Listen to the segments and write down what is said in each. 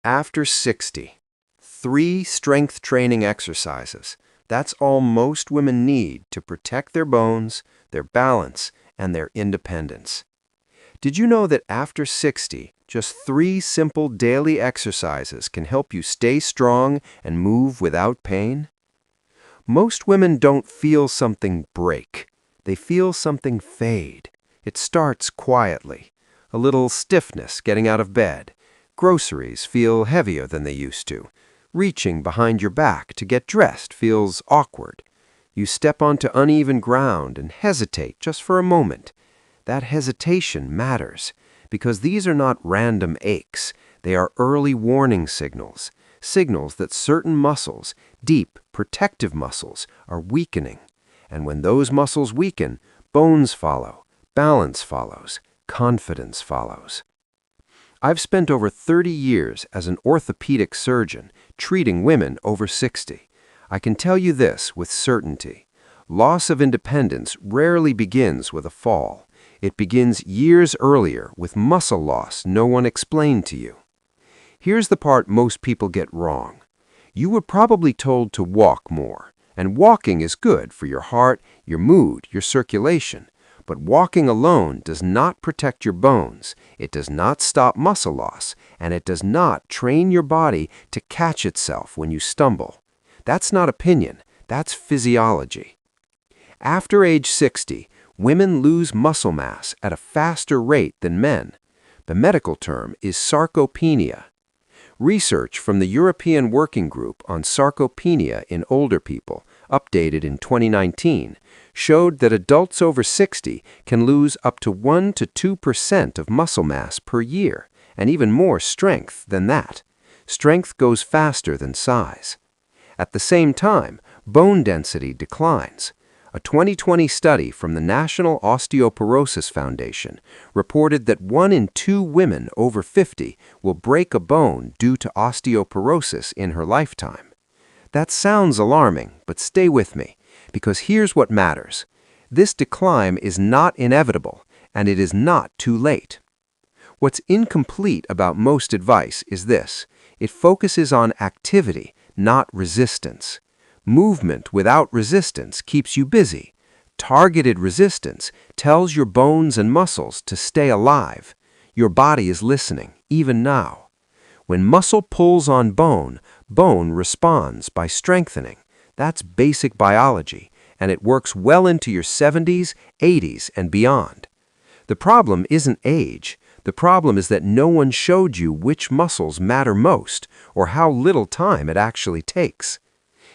After 60, 3 strength training exercises. That's all most women need to protect their bones, their balance, and their independence. Did you know that after 60, just 3 simple daily exercises can help you stay strong and move without pain? Most women don't feel something break. They feel something fade. It starts quietly. A little stiffness getting out of bed. Groceries feel heavier than they used to. Reaching behind your back to get dressed feels awkward. You step onto uneven ground and hesitate just for a moment. That hesitation matters because these are not random aches. They are early warning signals, signals that certain muscles, deep, protective muscles, are weakening. And when those muscles weaken, bones follow, balance follows, confidence follows. I've spent over 30 years as an orthopedic surgeon treating women over 60. I can tell you this with certainty. Loss of independence rarely begins with a fall. It begins years earlier with muscle loss no one explained to you. Here's the part most people get wrong. You were probably told to walk more, and walking is good for your heart, your mood, your circulation. But walking alone does not protect your bones, it does not stop muscle loss, and it does not train your body to catch itself when you stumble. That's not opinion, that's physiology. After age 60, women lose muscle mass at a faster rate than men. The medical term is sarcopenia. Research from the European Working Group on Sarcopenia in Older People, updated in 2019, showed that adults over 60 can lose up to 1 to 2% of muscle mass per year, and even more strength than that. Strength goes faster than size. At the same time, bone density declines. A 2020 study from the National Osteoporosis Foundation reported that 1 in 2 women over 50 will break a bone due to osteoporosis in her lifetime. That sounds alarming, but stay with me, because here's what matters. This decline is not inevitable, and it is not too late. What's incomplete about most advice is this. It focuses on activity, not resistance. Movement without resistance keeps you busy. Targeted resistance tells your bones and muscles to stay alive. Your body is listening, even now. When muscle pulls on bone, bone responds by strengthening. That's basic biology, and it works well into your 70s, 80s, and beyond. The problem isn't age. The problem is that no one showed you which muscles matter most or how little time it actually takes.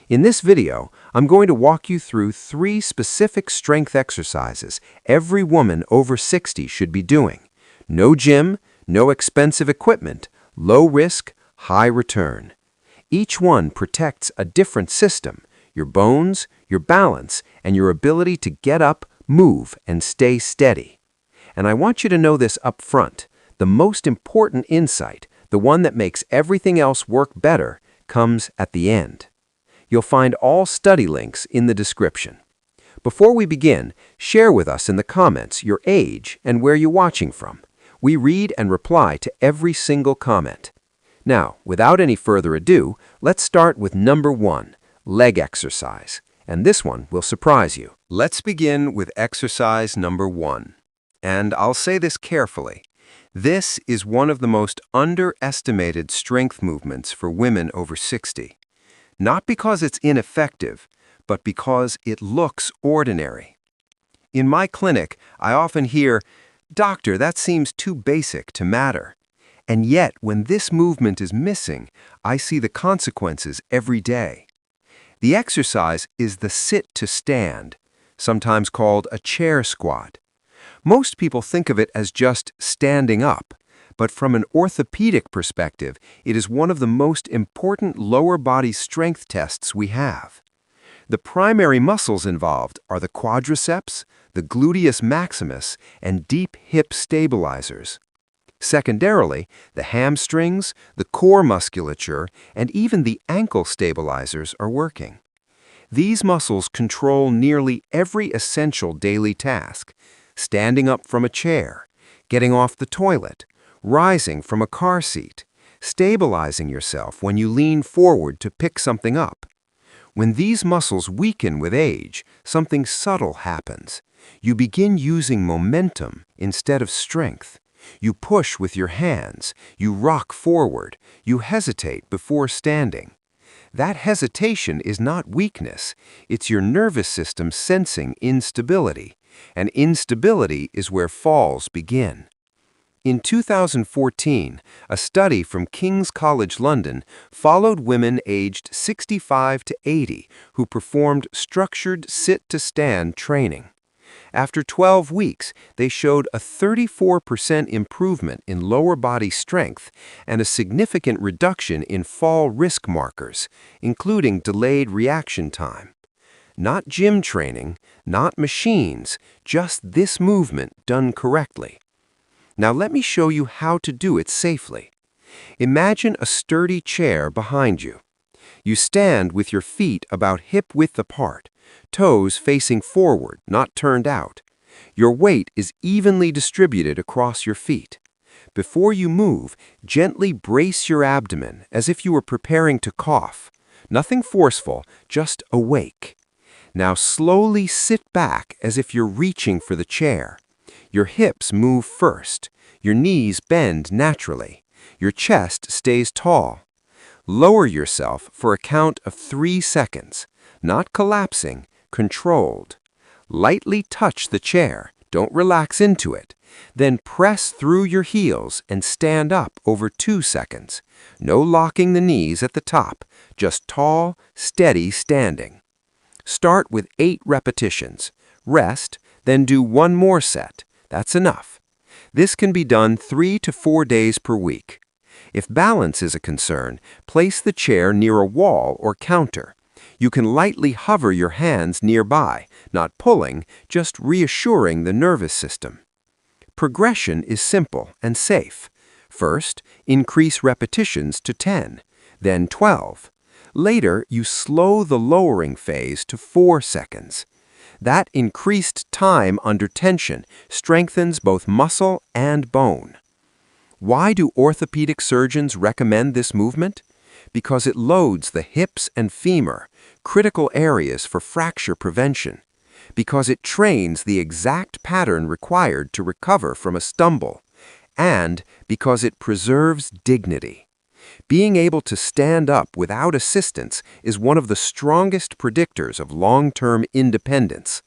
In this video, I'm going to walk you through 3 specific strength exercises every woman over 60 should be doing. No gym, no expensive equipment, low risk, high return. Each one protects a different system, your bones, your balance, and your ability to get up, move, and stay steady. And I want you to know this up front. The most important insight, the one that makes everything else work better, comes at the end. You'll find all study links in the description. Before we begin, share with us in the comments your age and where you're watching from. We read and reply to every single comment. Now, without any further ado, let's start with number 1, leg exercise. And this one will surprise you. Let's begin with exercise number 1. And I'll say this carefully. This is one of the most underestimated strength movements for women over 60. Not because it's ineffective, but because it looks ordinary. In my clinic, I often hear, "Doctor, that seems too basic to matter." And yet, when this movement is missing, I see the consequences every day. The exercise is the sit to stand, sometimes called a chair squat. Most people think of it as just standing up. But from an orthopedic perspective, it is one of the most important lower body strength tests we have. The primary muscles involved are the quadriceps, the gluteus maximus, and deep hip stabilizers. Secondarily, the hamstrings, the core musculature, and even the ankle stabilizers are working. These muscles control nearly every essential daily task: standing up from a chair, getting off the toilet, rising from a car seat, stabilizing yourself when you lean forward to pick something up. When these muscles weaken with age, something subtle happens. You begin using momentum instead of strength. You push with your hands, you rock forward, you hesitate before standing. That hesitation is not weakness, it's your nervous system sensing instability, and instability is where falls begin. In 2014, a study from King's College London followed women aged 65 to 80 who performed structured sit-to-stand training. After 12 weeks, they showed a 34% improvement in lower body strength and a significant reduction in fall risk markers, including delayed reaction time. Not gym training, not machines, just this movement done correctly. Now let me show you how to do it safely. Imagine a sturdy chair behind you. You stand with your feet about hip-width apart, toes facing forward, not turned out. Your weight is evenly distributed across your feet. Before you move, gently brace your abdomen as if you were preparing to cough. Nothing forceful, just awake. Now slowly sit back as if you're reaching for the chair. Your hips move first. Your knees bend naturally. Your chest stays tall. Lower yourself for a count of 3 seconds. Not collapsing, controlled. Lightly touch the chair. Don't relax into it. Then press through your heels and stand up over 2 seconds. No locking the knees at the top. Just tall, steady standing. Start with 8 repetitions. Rest, then do 1 more set. That's enough. This can be done 3 to 4 days per week. If balance is a concern, place the chair near a wall or counter. You can lightly hover your hands nearby, not pulling, just reassuring the nervous system. Progression is simple and safe. First, increase repetitions to 10, then 12. Later, you slow the lowering phase to 4 seconds. That increased time under tension strengthens both muscle and bone. Why do orthopedic surgeons recommend this movement? Because it loads the hips and femur, critical areas for fracture prevention. Because it trains the exact pattern required to recover from a stumble. And because it preserves dignity. Being able to stand up without assistance is one of the strongest predictors of long-term independence.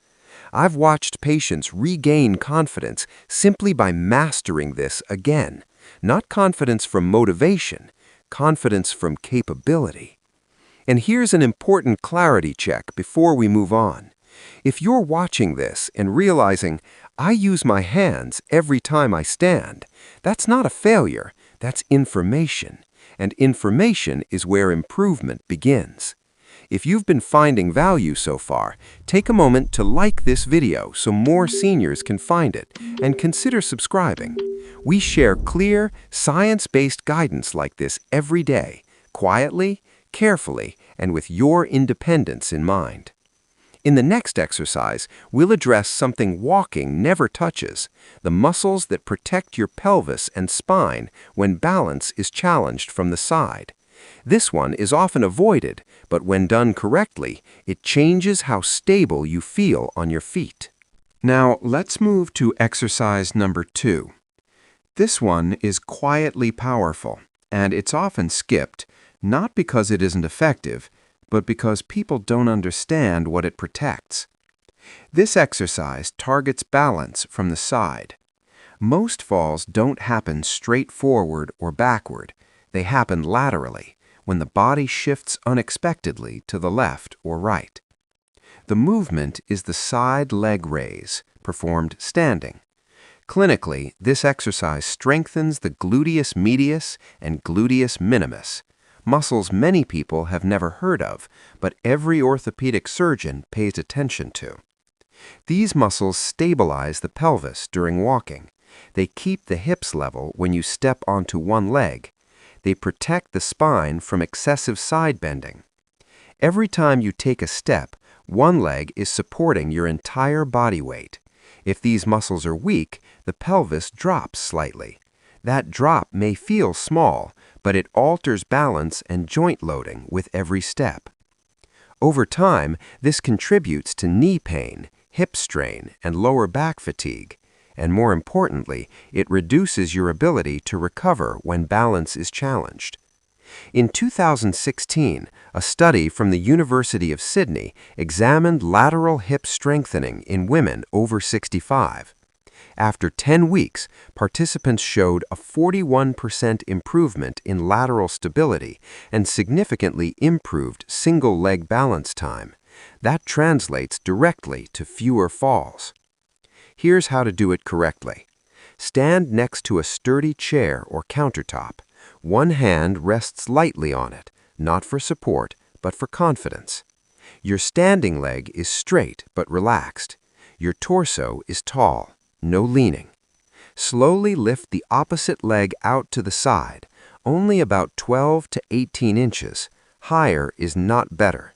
I've watched patients regain confidence simply by mastering this again. Not confidence from motivation, confidence from capability. And here's an important clarity check before we move on. If you're watching this and realizing, I use my hands every time I stand, that's not a failure, that's information. And information is where improvement begins. If you've been finding value so far, take a moment to like this video so more seniors can find it, and consider subscribing. We share clear, science-based guidance like this every day, quietly, carefully, and with your independence in mind. In the next exercise, we'll address something walking never touches, the muscles that protect your pelvis and spine when balance is challenged from the side. This one is often avoided, but when done correctly, it changes how stable you feel on your feet. Now, let's move to exercise number 2. This one is quietly powerful, and it's often skipped, not because it isn't effective, but because people don't understand what it protects. This exercise targets balance from the side. Most falls don't happen straight forward or backward. They happen laterally, when the body shifts unexpectedly to the left or right. The movement is the side leg raise, performed standing. Clinically, this exercise strengthens the gluteus medius and gluteus minimus, muscles many people have never heard of, but every orthopedic surgeon pays attention to. These muscles stabilize the pelvis during walking. They keep the hips level when you step onto one leg. They protect the spine from excessive side bending. Every time you take a step, one leg is supporting your entire body weight. If these muscles are weak, the pelvis drops slightly. That drop may feel small, but it alters balance and joint loading with every step. Over time, this contributes to knee pain, hip strain, and lower back fatigue, and more importantly, it reduces your ability to recover when balance is challenged. In 2016, a study from the University of Sydney examined lateral hip strengthening in women over 65. After 10 weeks, participants showed a 41% improvement in lateral stability and significantly improved single-leg balance time. That translates directly to fewer falls. Here's how to do it correctly. Stand next to a sturdy chair or countertop. One hand rests lightly on it, not for support, but for confidence. Your standing leg is straight but relaxed. Your torso is tall, no leaning. Slowly lift the opposite leg out to the side, only about 12 to 18 inches. Higher is not better.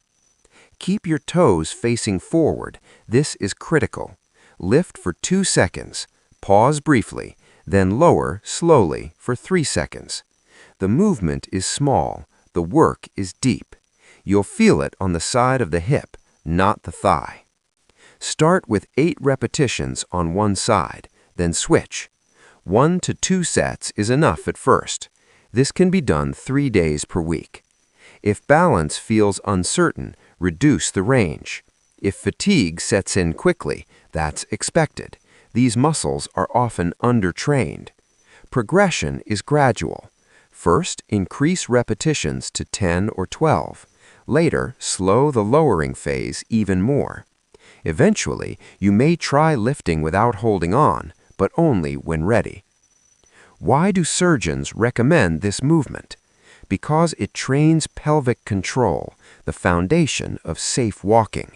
Keep your toes facing forward. This is critical. Lift for 2 seconds, pause briefly, then lower slowly for 3 seconds. The movement is small, the work is deep. You'll feel it on the side of the hip, not the thigh. Start with 8 repetitions on one side, then switch. 1 to 2 sets is enough at first. This can be done 3 days per week. If balance feels uncertain, reduce the range. If fatigue sets in quickly, that's expected. These muscles are often undertrained. Progression is gradual. First, increase repetitions to 10 or 12. Later, slow the lowering phase even more. Eventually, you may try lifting without holding on, but only when ready. Why do surgeons recommend this movement? Because it trains pelvic control, the foundation of safe walking.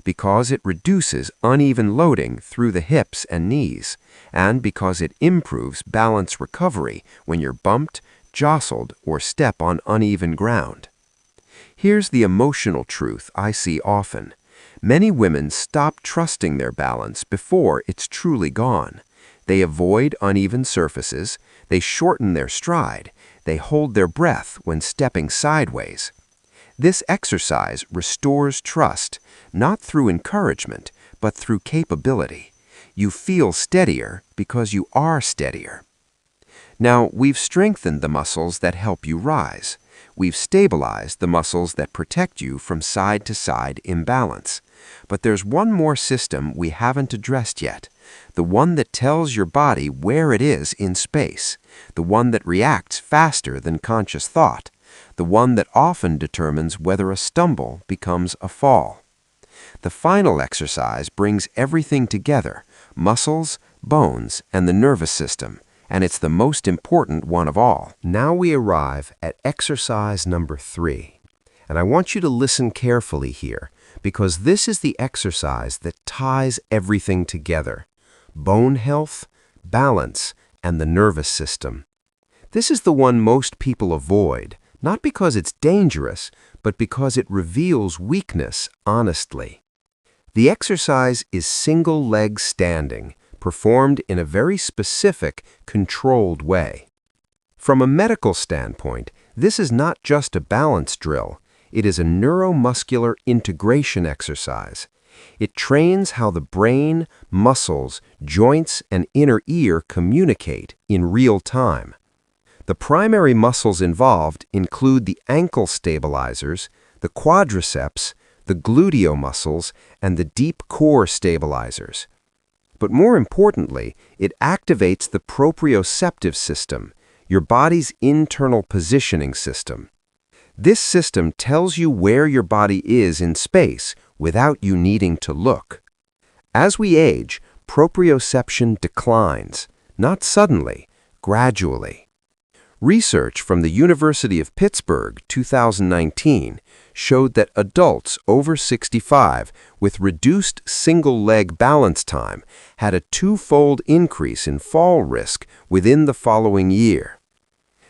Because it reduces uneven loading through the hips and knees, and because it improves balance recovery when you're bumped, jostled, or step on uneven ground. Here's the emotional truth I see often. Many women stop trusting their balance before it's truly gone. They avoid uneven surfaces, they shorten their stride, they hold their breath when stepping sideways. This exercise restores trust, not through encouragement, but through capability. You feel steadier because you are steadier. Now, we've strengthened the muscles that help you rise. We've stabilized the muscles that protect you from side-to-side imbalance. But there's one more system we haven't addressed yet, the one that tells your body where it is in space, the one that reacts faster than conscious thought, the one that often determines whether a stumble becomes a fall. The final exercise brings everything together, muscles, bones, and the nervous system, and it's the most important one of all. Now we arrive at exercise number 3, and I want you to listen carefully here, because this is the exercise that ties everything together: bone health, balance, and the nervous system. This is the one most people avoid, not because it's dangerous, but because it reveals weakness honestly. The exercise is single leg standing, performed in a very specific, controlled way. From a medical standpoint, this is not just a balance drill. It is a neuromuscular integration exercise. It trains how the brain, muscles, joints, and inner ear communicate in real time. The primary muscles involved include the ankle stabilizers, the quadriceps, the gluteal muscles, and the deep core stabilizers. But more importantly, it activates the proprioceptive system, your body's internal positioning system. This system tells you where your body is in space without you needing to look. As we age, proprioception declines, not suddenly, gradually. Research from the University of Pittsburgh, 2019, showed that adults over 65 with reduced single-leg balance time had a 2-fold increase in fall risk within the following year.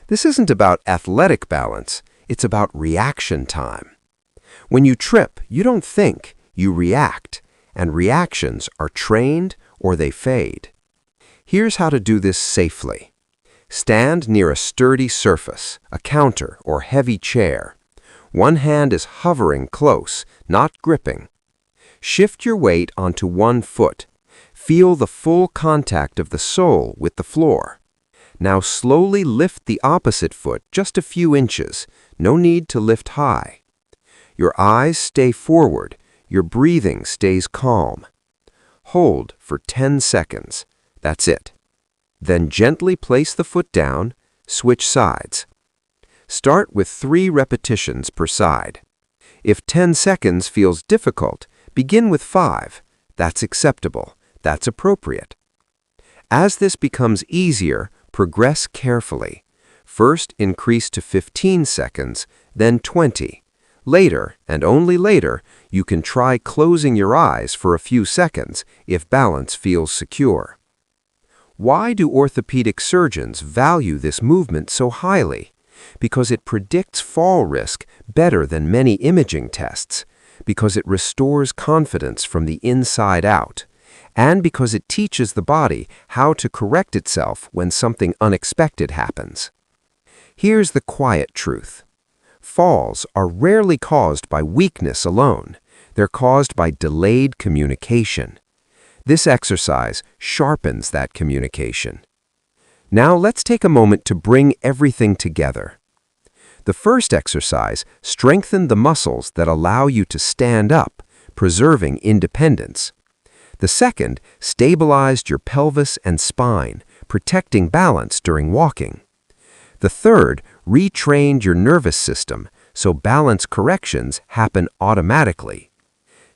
This isn't about athletic balance, it's about reaction time. When you trip, you don't think, you react, and reactions are trained or they fade. Here's how to do this safely. Stand near a sturdy surface, a counter or heavy chair. One hand is hovering close, not gripping. Shift your weight onto one foot. Feel the full contact of the sole with the floor. Now slowly lift the opposite foot just a few inches. No need to lift high. Your eyes stay forward. Your breathing stays calm. Hold for 10 seconds. That's it. Then gently place the foot down. Switch sides. Start with 3 repetitions per side. If 10 seconds feels difficult, begin with 5. That's acceptable. That's appropriate. As this becomes easier, progress carefully. First increase to 15 seconds, then 20. Later, and only later, you can try closing your eyes for a few seconds if balance feels secure. Why do orthopedic surgeons value this movement so highly? Because it predicts fall risk better than many imaging tests, because it restores confidence from the inside out, and because it teaches the body how to correct itself when something unexpected happens. Here's the quiet truth. Falls are rarely caused by weakness alone. They're caused by delayed communication. This exercise sharpens that communication. Now let's take a moment to bring everything together. The first exercise strengthened the muscles that allow you to stand up, preserving independence. The second stabilized your pelvis and spine, protecting balance during walking. The third retrained your nervous system, so balance corrections happen automatically.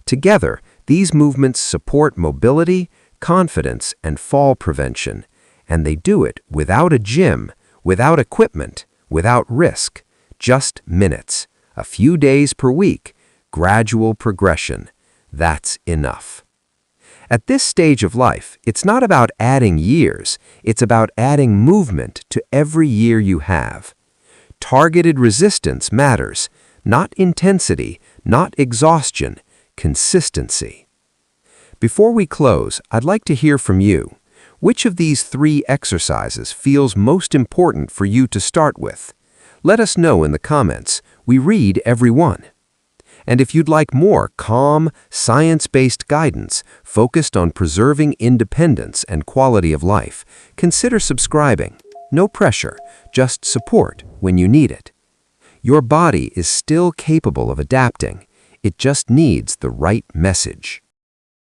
Together, these movements support mobility, confidence, and fall prevention, and they do it without a gym, without equipment, without risk, just minutes, a few days per week, gradual progression. That's enough. At this stage of life, it's not about adding years, it's about adding movement to every year you have. Targeted resistance matters, not intensity, not exhaustion, consistency. Before we close, I'd like to hear from you. Which of these 3 exercises feels most important for you to start with? Let us know in the comments. We read every one. And if you'd like more calm, science-based guidance focused on preserving independence and quality of life, consider subscribing. No pressure, just support when you need it. Your body is still capable of adapting. It just needs the right message.